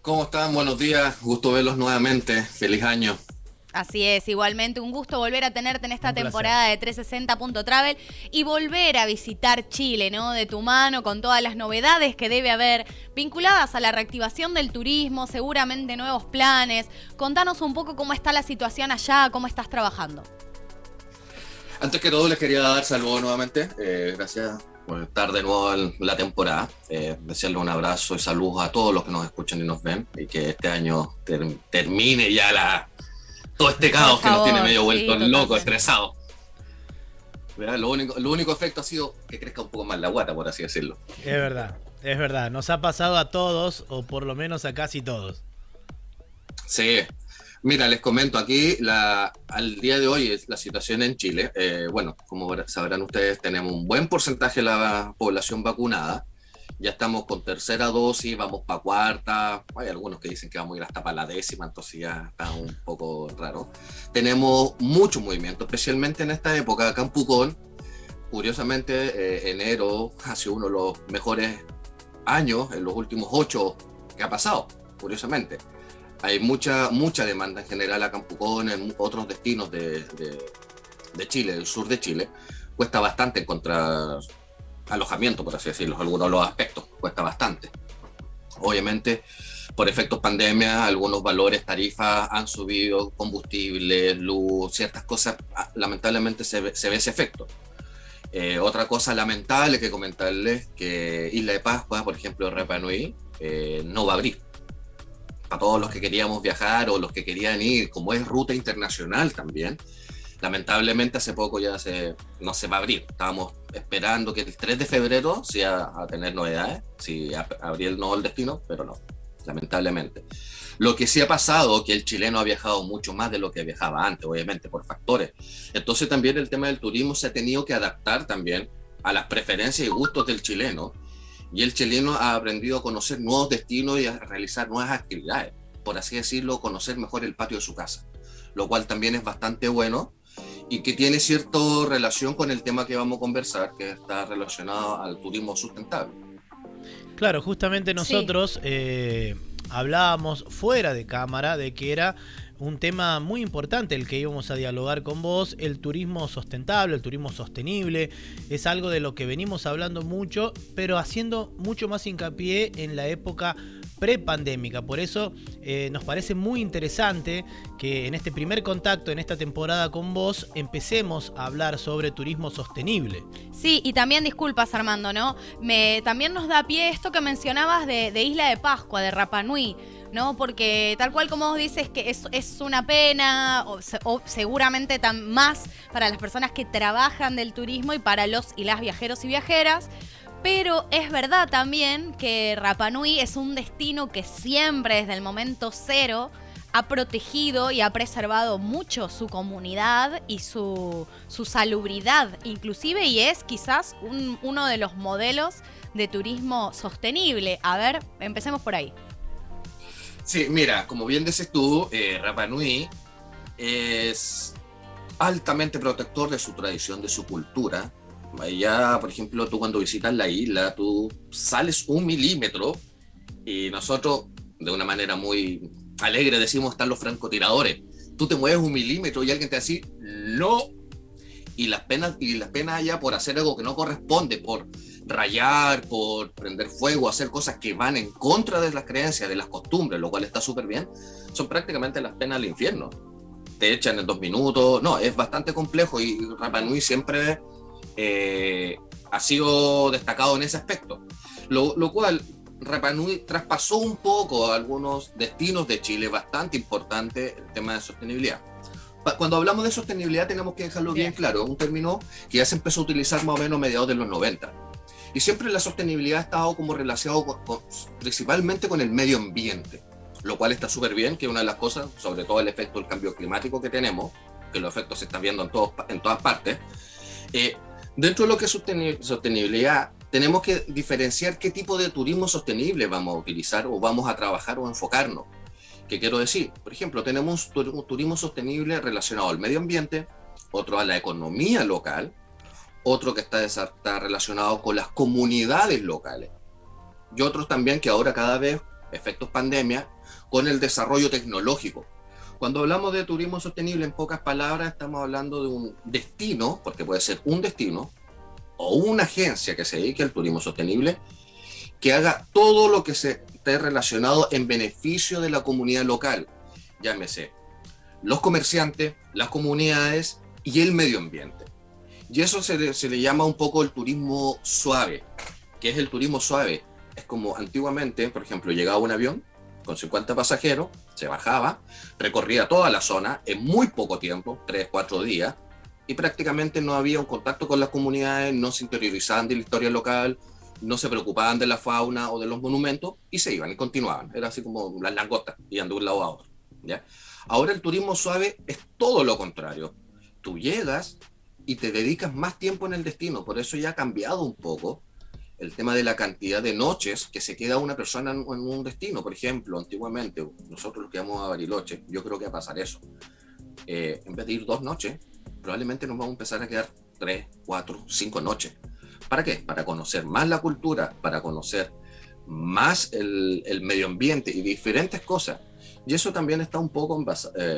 ¿Cómo están? Buenos días, gusto verlos nuevamente. Feliz año. Así es, igualmente un gusto volver a tenerte en esta Un placer. temporada de 360.travel y volver a visitar Chile, ¿no? De tu mano, con todas las novedades que debe haber vinculadas a la reactivación del turismo, seguramente nuevos planes. Contanos un poco cómo está la situación allá, cómo estás trabajando. Antes que todo les quería dar saludos nuevamente. Gracias por estar de nuevo en la temporada. Desearles un abrazo y saludos a todos los que nos escuchan y nos ven. Y que este año termine ya todo este Por caos que nos tiene favor, medio sí, vuelto locos, totalmente. estresados. ¿Verdad? Lo único efecto ha sido que crezca un poco más la guata, por así decirlo. Es verdad, es verdad. Nos ha pasado a todos, o por lo menos a casi todos. Sí, mira, les comento aquí, al día de hoy es la situación en Chile. Bueno, como sabrán ustedes, tenemos un buen porcentaje de la población vacunada. Ya estamos con tercera dosis, vamos para cuarta. Hay algunos que dicen que vamos a ir hasta para la décima, entonces ya está un poco raro. Tenemos mucho movimiento, especialmente en esta época. Acá en Pucón, curiosamente, enero ha sido uno de los mejores años en los últimos 8 que ha pasado, curiosamente. Hay mucha demanda en general a Campucón, en otros destinos de Chile, del sur de Chile. Cuesta bastante encontrar alojamiento, por así decirlo, algunos de los aspectos, cuesta bastante. Obviamente, por efectos pandemia, algunos valores, tarifas han subido, combustible, luz, ciertas cosas, lamentablemente se ve ese efecto. Otra cosa lamentable que comentarles, que Isla de Pascua, por ejemplo, Rapa Nui, no va a abrir para todos los que queríamos viajar o los que querían ir, como es ruta internacional también. Lamentablemente hace poco no se va a abrir. Estábamos esperando que el 3 de febrero se iba a tener novedades, si abría el nuevo el destino, pero no, lamentablemente. Lo que sí ha pasado, que el chileno ha viajado mucho más de lo que viajaba antes, obviamente, por factores. Entonces también el tema del turismo se ha tenido que adaptar también a las preferencias y gustos del chileno, y el chileno ha aprendido a conocer nuevos destinos y a realizar nuevas actividades, por así decirlo, conocer mejor el patio de su casa, lo cual también es bastante bueno y que tiene cierta relación con el tema que vamos a conversar, que está relacionado al turismo sustentable. Claro, justamente Sí. nosotros hablábamos fuera de cámara de que era un tema muy importante el que íbamos a dialogar con vos, el turismo sustentable, el turismo sostenible, es algo de lo que venimos hablando mucho, pero haciendo mucho más hincapié en la época prepandémica. Por eso nos parece muy interesante que en este primer contacto, en esta temporada con vos, empecemos a hablar sobre turismo sostenible. Sí, y también disculpas, Armando, ¿no? También nos da pie esto que mencionabas de Isla de Pascua, de Rapa Nui, ¿no? Porque tal cual como vos dices que es una pena, o seguramente más para las personas que trabajan del turismo y para los y las viajeros y viajeras. Pero es verdad también que Rapa Nui es un destino que siempre, desde el momento cero, ha protegido y ha preservado mucho su comunidad y su salubridad, inclusive, y es quizás uno de los modelos de turismo sostenible. A ver, empecemos por ahí. Sí, mira, como bien dices tú, Rapa Nui es altamente protector de su tradición, de su cultura. Allá, por ejemplo, tú cuando visitas la isla, tú sales 1 milímetro y nosotros, de una manera muy alegre, decimos están los francotiradores. Tú te mueves 1 milímetro y alguien te dice no, y las penas allá por hacer algo que no corresponde, por rayar, por prender fuego, hacer cosas que van en contra de las creencias, de las costumbres, lo cual está súper bien, son prácticamente las penas del infierno. Te echan en 2 minutos, no, es bastante complejo y Rapa Nui siempre ha sido destacado en ese aspecto. Lo cual Rapa Nui traspasó un poco a algunos destinos de Chile bastante importante el tema de sostenibilidad. Cuando hablamos de sostenibilidad tenemos que dejarlo bien Bien. claro, un término que ya se empezó a utilizar más o menos a mediados de los 90. Y siempre la sostenibilidad ha estado como relacionado principalmente con el medio ambiente, lo cual está súper bien, que es una de las cosas, sobre todo el efecto del cambio climático que tenemos, que los efectos se están viendo en todas partes. Eh, Dentro de lo que es sostenibilidad, tenemos que diferenciar qué tipo de turismo sostenible vamos a utilizar o vamos a trabajar o enfocarnos. ¿Qué quiero decir? Por ejemplo, tenemos un turismo sostenible relacionado al medio ambiente, otro a la economía local, otro que está relacionado con las comunidades locales y otros también que ahora cada vez efectos pandemia, con el desarrollo tecnológico. Cuando hablamos de turismo sostenible, en pocas palabras, estamos hablando de un destino, porque puede ser un destino, o una agencia que se dedique al turismo sostenible, que haga todo lo que se esté relacionado en beneficio de la comunidad local, llámese los comerciantes, las comunidades y el medio ambiente. Y eso se le llama un poco el turismo suave. ¿Qué es el turismo suave? Es como antiguamente, por ejemplo, llegaba un avión con 50 pasajeros, se bajaba, recorría toda la zona en muy poco tiempo, 3, 4 días, y prácticamente no había un contacto con las comunidades, no se interiorizaban de la historia local, no se preocupaban de la fauna o de los monumentos, y se iban y continuaban. Era así como las langostas, iban de un lado a otro, ¿ya? Ahora el turismo suave es todo lo contrario. Tú llegas y te dedicas más tiempo en el destino, por eso ya ha cambiado un poco el tema de la cantidad de noches que se queda una persona en un destino. Por ejemplo, antiguamente, nosotros los que vamos a Bariloche, yo creo que va a pasar eso. En vez de ir 2 noches, probablemente nos vamos a empezar a quedar 3, 4, 5 noches. ¿Para qué? Para conocer más la cultura, para conocer más el medio ambiente y diferentes cosas. Y eso también está un poco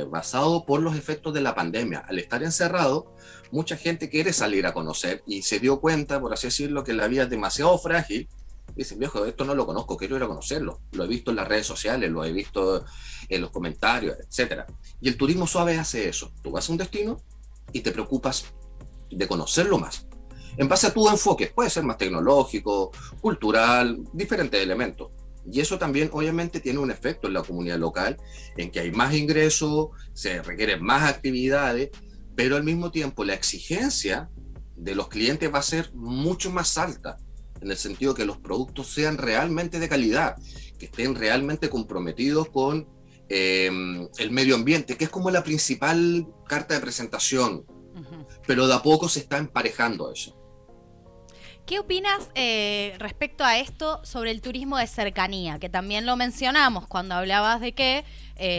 basado por los efectos de la pandemia. Al estar encerrado, mucha gente quiere salir a conocer y se dio cuenta, por así decirlo, que la vida es demasiado frágil. Dicen, viejo, esto no lo conozco, quiero ir a conocerlo. Lo he visto en las redes sociales, lo he visto en los comentarios, etc. Y el turismo suave hace eso. Tú vas a un destino y te preocupas de conocerlo más. En base a tu enfoque, puede ser más tecnológico, cultural, diferentes elementos. Y eso también obviamente tiene un efecto en la comunidad local, en que hay más ingresos, se requieren más actividades, pero al mismo tiempo la exigencia de los clientes va a ser mucho más alta, en el sentido que los productos sean realmente de calidad, que estén realmente comprometidos con el medio ambiente, que es como la principal carta de presentación, pero de a poco se está emparejando eso. ¿Qué opinas respecto a esto sobre el turismo de cercanía? Que también lo mencionamos cuando hablabas de que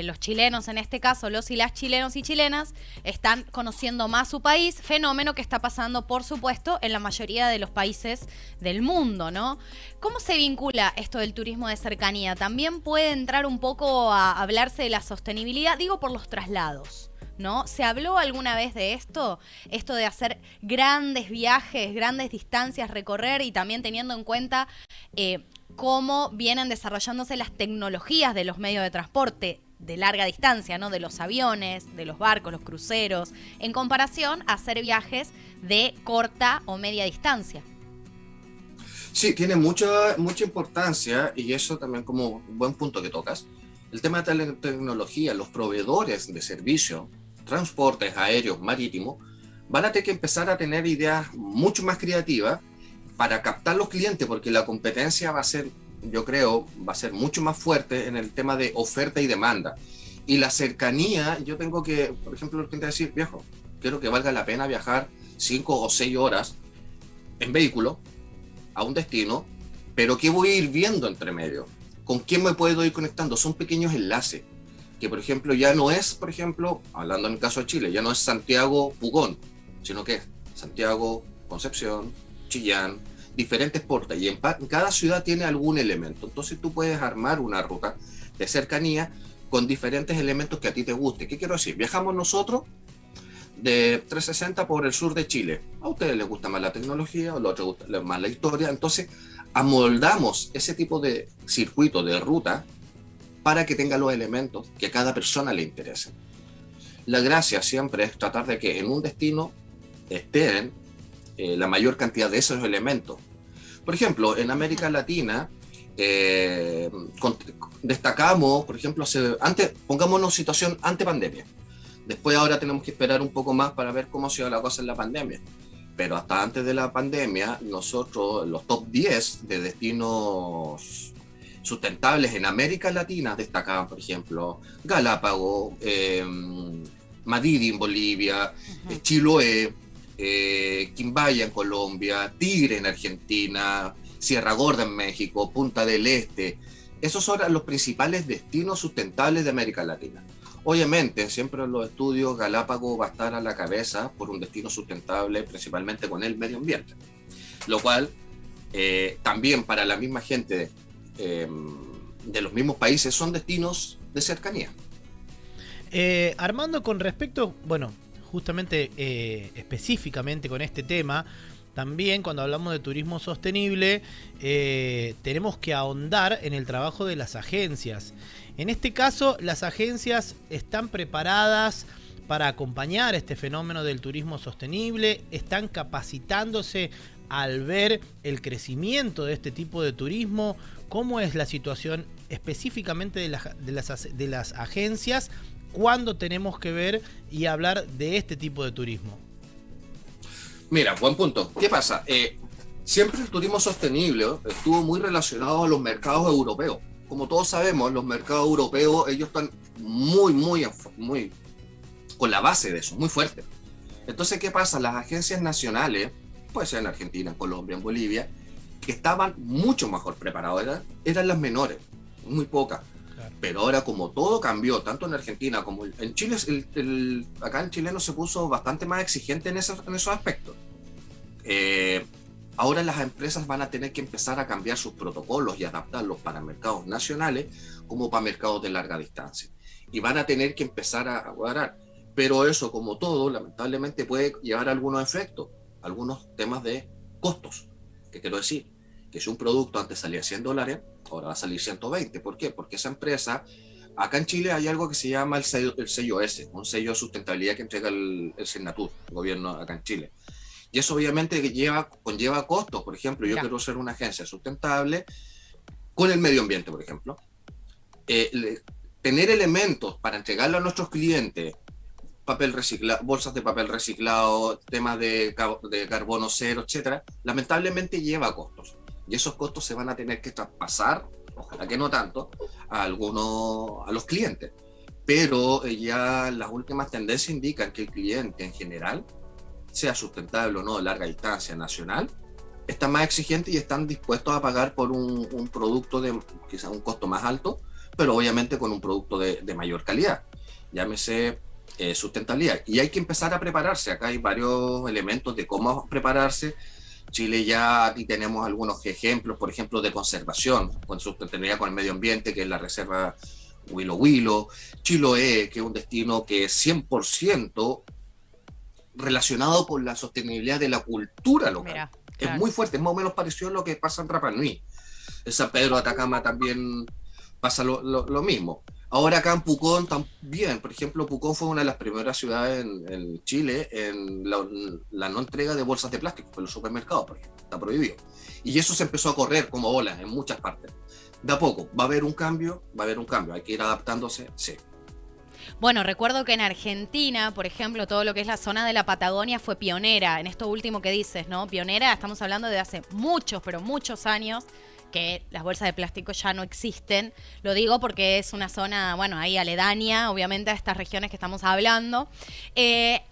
los chilenos, en este caso los y las chilenos y chilenas, están conociendo más su país, fenómeno que está pasando, por supuesto, en la mayoría de los países del mundo, ¿no? ¿Cómo se vincula esto del turismo de cercanía? ¿También puede entrar un poco a hablarse de la sostenibilidad? Digo, por los traslados, ¿no? ¿Se habló alguna vez de esto? Esto de hacer grandes viajes, grandes distancias, recorrer, y también teniendo en cuenta cómo vienen desarrollándose las tecnologías de los medios de transporte de larga distancia, ¿no? De los aviones, de los barcos, los cruceros, en comparación a hacer viajes de corta o media distancia. Sí, tiene mucha importancia, y eso también como un buen punto que tocas. El tema de la tecnología, los proveedores de servicio, transportes aéreos, marítimos, van a tener que empezar a tener ideas mucho más creativas para captar los clientes, porque la competencia va a ser, yo creo, va a ser mucho más fuerte en el tema de oferta y demanda. Y la cercanía, yo tengo que, por ejemplo, el cliente decir, viejo, quiero que valga la pena viajar 5 o 6 horas en vehículo a un destino, pero ¿qué voy a ir viendo entre medio? ¿Con quién me puedo ir conectando? Son pequeños enlaces, que por ejemplo ya no es, por ejemplo, hablando en el caso de Chile, ya no es Santiago-Pucón, sino que es Santiago-Concepción, Chillán, diferentes portas, y en cada ciudad tiene algún elemento. Entonces tú puedes armar una ruta de cercanía con diferentes elementos que a ti te guste. ¿Qué quiero decir? Viajamos nosotros de 360 por el sur de Chile. A ustedes les gusta más la tecnología, a los otros les gusta más la historia. Entonces amoldamos ese tipo de circuito, de ruta, para que tenga los elementos que a cada persona le interesen. La gracia siempre es tratar de que en un destino estén la mayor cantidad de esos elementos. Por ejemplo, en América Latina destacamos, por ejemplo, antes, pongámonos situación ante pandemia. Después ahora tenemos que esperar un poco más para ver cómo ha sido la cosa en la pandemia. Pero hasta antes de la pandemia, nosotros, los top 10 de destinos sustentables en América Latina destacaban, por ejemplo, Galápagos, Madrid en Bolivia, Chiloé, Quimbaya en Colombia, Tigre en Argentina, Sierra Gorda en México, Punta del Este. Esos son los principales destinos sustentables de América Latina. Obviamente, siempre en los estudios Galápagos va a estar a la cabeza por un destino sustentable, principalmente con el medio ambiente. Lo cual también para la misma gente de los mismos países son destinos de cercanía. Armando, con respecto, bueno, justamente específicamente con este tema, también cuando hablamos de turismo sostenible, tenemos que ahondar en el trabajo de las agencias. En este caso, las agencias están preparadas para acompañar este fenómeno del turismo sostenible, están capacitándose al ver el crecimiento de este tipo de turismo. ¿Cómo es la situación específicamente de las agencias cuando tenemos que ver y hablar de este tipo de turismo? Mira, buen punto. ¿Qué pasa? Siempre el turismo sostenible estuvo muy relacionado a los mercados europeos. Como todos sabemos, los mercados europeos, ellos están muy con la base de eso, muy fuerte. Entonces, ¿qué pasa? Las agencias nacionales, puede ser en Argentina, en Colombia, en Bolivia, que estaban mucho mejor preparadas, eran las menores, muy pocas. Claro. Pero ahora, como todo cambió, tanto en Argentina como en Chile, acá el chileno se puso bastante más exigente en esos aspectos. Ahora las empresas van a tener que empezar a cambiar sus protocolos y adaptarlos para mercados nacionales como para mercados de larga distancia. Y van a tener que empezar a cuadrar. Pero eso, como todo, lamentablemente puede llevar a algunos efectos, algunos temas de costos. ¿Qué quiero decir? Que si un producto antes salía $100, ahora va a salir 120. ¿Por qué? Porque esa empresa, acá en Chile hay algo que se llama el sello S, un sello de sustentabilidad que entrega el Senatur, el gobierno acá en Chile. Y eso obviamente conlleva costos. Por ejemplo, yo quiero ser una agencia sustentable con el medio ambiente, por ejemplo. Tener elementos para entregarlo a nuestros clientes, papel reciclado, bolsas de papel reciclado, temas de carbono cero, etcétera, lamentablemente lleva costos. Y esos costos se van a tener que traspasar, ojalá que no tanto, a los clientes. Pero ya las últimas tendencias indican que el cliente en general, sea sustentable o no, de larga distancia, nacional, está más exigente y están dispuestos a pagar por un producto de quizás un costo más alto, pero obviamente con un producto de mayor calidad. Llámese sustentabilidad. Y hay que empezar a prepararse. Acá hay varios elementos de cómo prepararse. Chile ya aquí tenemos algunos ejemplos, por ejemplo, de conservación, con sustentabilidad con el medio ambiente, que es la reserva Huilo Huilo. Chiloé, que es un destino que es 100% relacionado con la sostenibilidad de la cultura local. Mira, claro. Es muy fuerte, es más o menos parecido a lo que pasa en Rapa Nui. En San Pedro de Atacama también pasa lo mismo. Ahora acá en Pucón también, por ejemplo, Pucón fue una de las primeras ciudades en Chile en la no entrega de bolsas de plástico en los supermercados, por ejemplo, está prohibido. Y eso se empezó a correr como olas en muchas partes. De a poco, ¿va a haber un cambio? Hay que ir adaptándose, sí. Bueno, recuerdo que en Argentina, por ejemplo, todo lo que es la zona de la Patagonia fue pionera en esto último que dices, ¿no? Pionera, estamos hablando de hace muchos años, que las bolsas de plástico ya no existen. Lo digo porque es una zona, bueno, ahí aledaña, obviamente, a estas regiones que estamos hablando.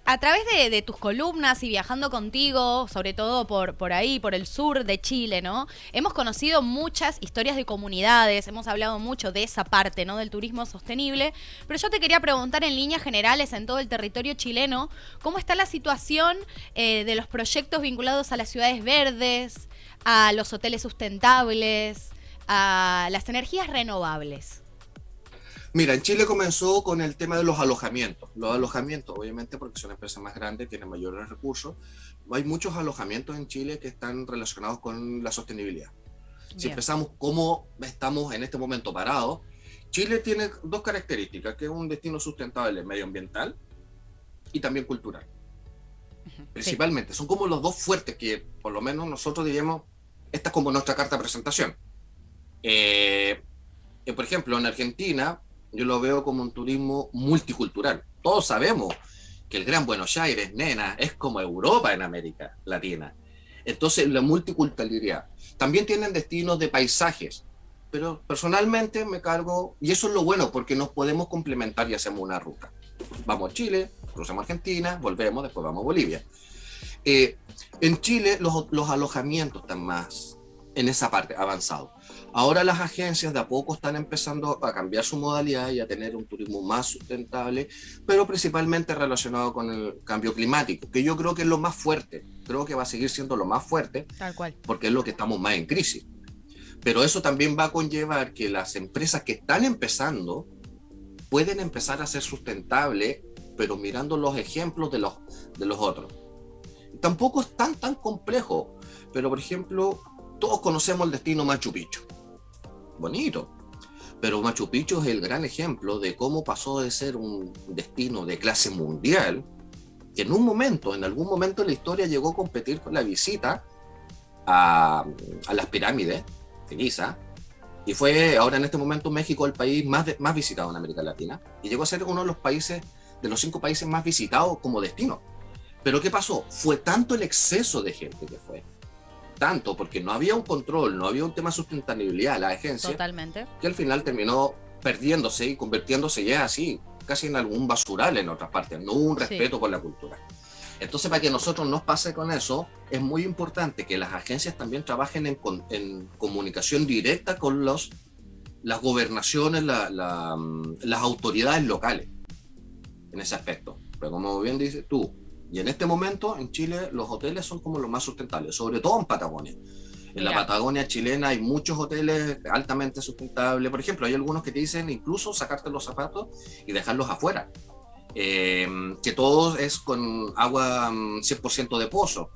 A través de tus columnas y viajando contigo, sobre todo por ahí, por el sur de Chile, ¿no? Hemos conocido muchas historias de comunidades, hemos hablado mucho de esa parte, ¿no? Del turismo sostenible, pero yo te quería preguntar en líneas generales en todo el territorio chileno, ¿cómo está la situación de los proyectos vinculados a las ciudades verdes, a los hoteles sustentables, a las energías renovables? Mira, en Chile comenzó con el tema de los alojamientos. Los alojamientos, obviamente, porque son empresas más grandes, tienen mayores recursos. Hay muchos alojamientos en Chile que están relacionados con la sostenibilidad. Si empezamos cómo estamos en este momento parados, Chile tiene dos características, que es un destino sustentable medioambiental y también cultural. Principalmente, son como los dos fuertes que por lo menos nosotros diríamos, esta es como nuestra carta de presentación. Por ejemplo, en Argentina yo lo veo como un turismo multicultural. Todos sabemos que el Gran Buenos Aires, nena, es como Europa en América Latina. Entonces, la multiculturalidad. También tienen destinos de paisajes, pero personalmente me cargo, y eso es lo bueno, porque nos podemos complementar y hacemos una ruta. Vamos a Chile, cruzamos Argentina, volvemos, después vamos a Bolivia. En Chile los alojamientos están más en esa parte, avanzado. Ahora las agencias de a poco están empezando a cambiar su modalidad y a tener un turismo más sustentable, pero principalmente relacionado con el cambio climático, que yo creo que es lo más fuerte, creo que va a seguir siendo lo más fuerte, tal cual, porque es lo que estamos más en crisis. Pero eso también va a conllevar que las empresas que están empezando pueden empezar a ser sustentables, pero mirando los ejemplos de los otros. Tampoco es tan complejo, pero por ejemplo, todos conocemos el destino Machu Picchu. Bonito. Pero Machu Picchu es el gran ejemplo de cómo pasó de ser un destino de clase mundial, que en algún momento en la historia llegó a competir con la visita a las pirámides de Giza, y fue ahora en este momento México el país más visitado en América Latina, y llegó a ser uno de los 5 países más visitados como destino. Pero ¿qué pasó? Fue tanto el exceso de gente que fue, tanto porque no había un control, no había un tema de sustentabilidad de la agencia, Totalmente. que al final terminó perdiéndose y convirtiéndose ya así, casi en algún basural en otras partes, no hubo un respeto por la cultura. Entonces, para que nosotros nos pase con eso, es muy importante que las agencias también trabajen en comunicación directa con las gobernaciones, las autoridades locales, en ese aspecto. Pero como bien dices tú, y en este momento en Chile los hoteles son como los más sustentables, sobre todo en Patagonia. En la Patagonia chilena hay muchos hoteles altamente sustentables. Por ejemplo, hay algunos que te dicen incluso sacarte los zapatos y dejarlos afuera. Que todo es con agua 100% de pozo.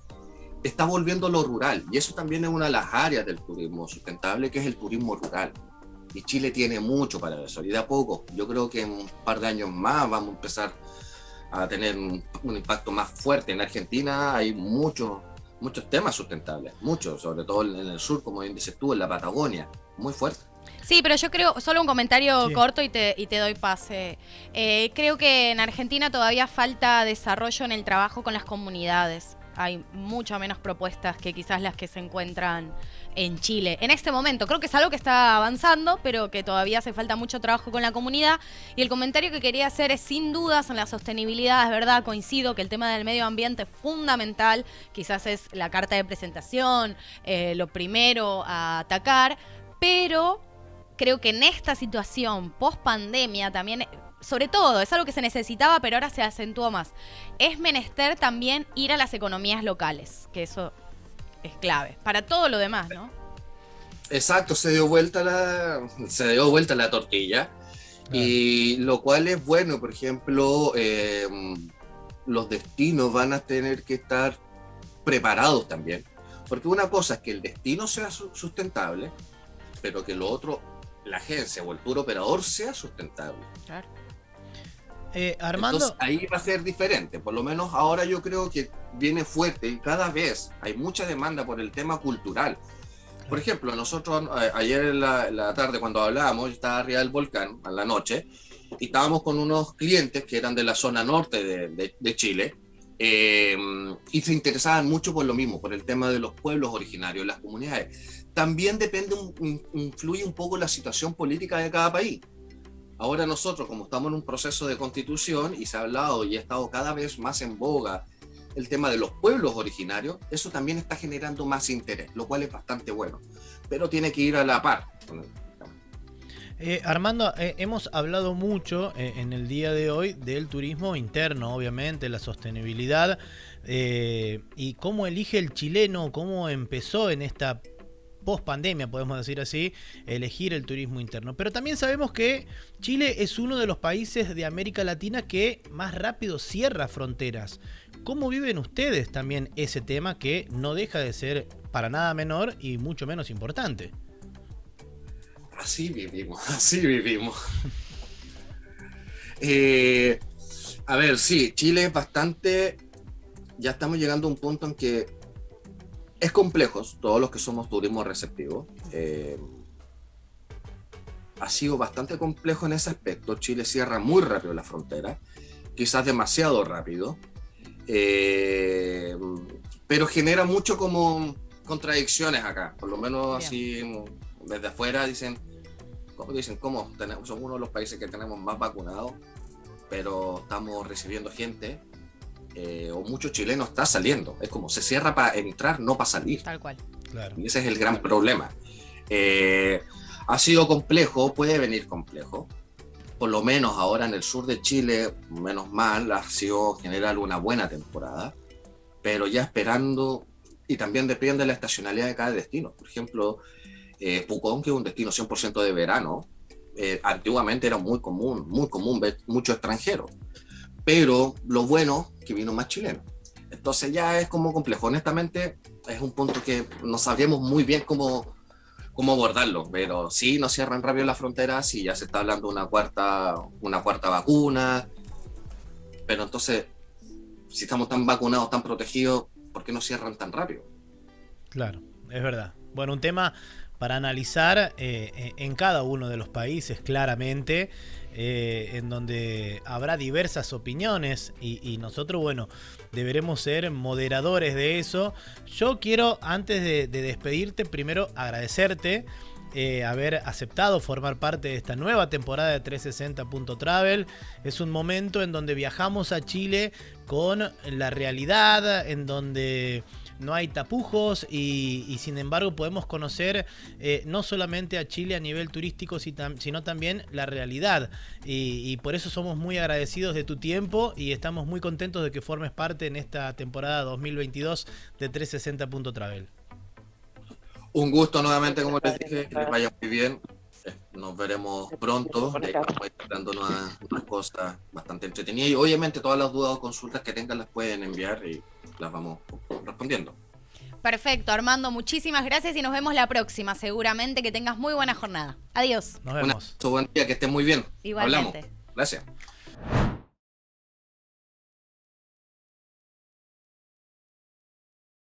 Está volviendo lo rural, y eso también es una de las áreas del turismo sustentable, que es el turismo rural. Y Chile tiene mucho para eso, y de a poco, yo creo que en un par de años más vamos a empezar a tener un impacto más fuerte. En Argentina hay muchos temas sustentables, muchos, sobre todo en el sur, como bien dices tú, en la Patagonia, muy fuerte. Sí, pero yo creo, solo un comentario corto y te doy pase. Creo que en Argentina todavía falta desarrollo en el trabajo con las comunidades. Hay mucho menos propuestas que quizás las que se encuentran en Chile. En este momento creo que es algo que está avanzando, pero que todavía hace falta mucho trabajo con la comunidad. Y el comentario que quería hacer es, sin dudas, en la sostenibilidad, es verdad, coincido que el tema del medio ambiente es fundamental. Quizás es la carta de presentación, lo primero a atacar, pero creo que en esta situación post pandemia también, sobre todo, es algo que se necesitaba, pero ahora se acentuó más. Es menester también ir a las economías locales, que eso es clave para todo lo demás, ¿no? Exacto, se dio vuelta la tortilla, y lo cual es bueno. Por ejemplo, los destinos van a tener que estar preparados también, porque una cosa es que el destino sea sustentable, pero que lo otro, la agencia o el tour operador, sea sustentable. Claro. Armando. Entonces ahí va a ser diferente. Por lo menos ahora yo creo que viene fuerte, y cada vez hay mucha demanda por el tema cultural. Por ejemplo, nosotros ayer en la tarde, cuando hablábamos, yo estaba arriba del volcán a la noche, y estábamos con unos clientes que eran de la zona norte de Chile, y se interesaban mucho por lo mismo, por el tema de los pueblos originarios, las comunidades. También influye un poco la situación política de cada país. Ahora nosotros, como estamos en un proceso de constitución y se ha hablado y ha estado cada vez más en boga el tema de los pueblos originarios, eso también está generando más interés, lo cual es bastante bueno, pero tiene que ir a la par. Armando, hemos hablado mucho en el día de hoy del turismo interno, obviamente, la sostenibilidad, y cómo elige el chileno, cómo empezó en esta post pandemia, podemos decir así, elegir el turismo interno. Pero también sabemos que Chile es uno de los países de América Latina que más rápido cierra fronteras. ¿Cómo viven ustedes también ese tema, que no deja de ser para nada menor y mucho menos importante? Así vivimos. A ver, sí, Chile es bastante... Ya estamos llegando a un punto en que es complejo, todos los que somos turismo receptivo. Ha sido bastante complejo en ese aspecto. Chile cierra muy rápido la frontera, quizás demasiado rápido, pero genera mucho como contradicciones acá, por lo menos. Bien. Así desde afuera dicen ¿cómo somos uno de los países que tenemos más vacunados, pero estamos recibiendo gente, o muchos chilenos está saliendo? Es como se cierra para entrar, no para salir. Tal cual. Claro. Y ese es el gran problema. Ha sido complejo, puede venir complejo. Por lo menos ahora en el sur de Chile, menos mal, ha sido general una buena temporada, pero ya esperando, y también depende de la estacionalidad de cada destino. Por ejemplo, Pucón, que es un destino 100% de verano, antiguamente era muy común ver muchos extranjeros, pero lo bueno que vino más chileno. Entonces ya es como complejo, honestamente es un punto que no sabríamos muy bien cómo abordarlo, pero sí no cierran rápido las fronteras y ya se está hablando de una cuarta vacuna, pero entonces si estamos tan vacunados, tan protegidos, ¿por qué no cierran tan rápido? Claro, es verdad. Bueno, un tema para analizar en cada uno de los países claramente, en donde habrá diversas opiniones y nosotros, bueno, deberemos ser moderadores de eso. Yo quiero, antes de despedirte, primero agradecerte haber aceptado formar parte de esta nueva temporada de 360.travel. Es un momento en donde viajamos a Chile con la realidad, en donde no hay tapujos y sin embargo podemos conocer no solamente a Chile a nivel turístico, sino también la realidad. Y por eso somos muy agradecidos de tu tiempo y estamos muy contentos de que formes parte en esta temporada 2022 de 360.travel. Un gusto nuevamente, como les dije, que les vaya muy bien. Nos veremos pronto. De ahí vamos a ir dando unas cosas bastante entretenidas. Y obviamente todas las dudas o consultas que tengan las pueden enviar y las vamos respondiendo. Perfecto, Armando, muchísimas gracias y nos vemos la próxima. Seguramente que tengas muy buena jornada. Adiós. Nos vemos. Buen día, que estén muy bien. Igualmente. Hablamos. Gracias.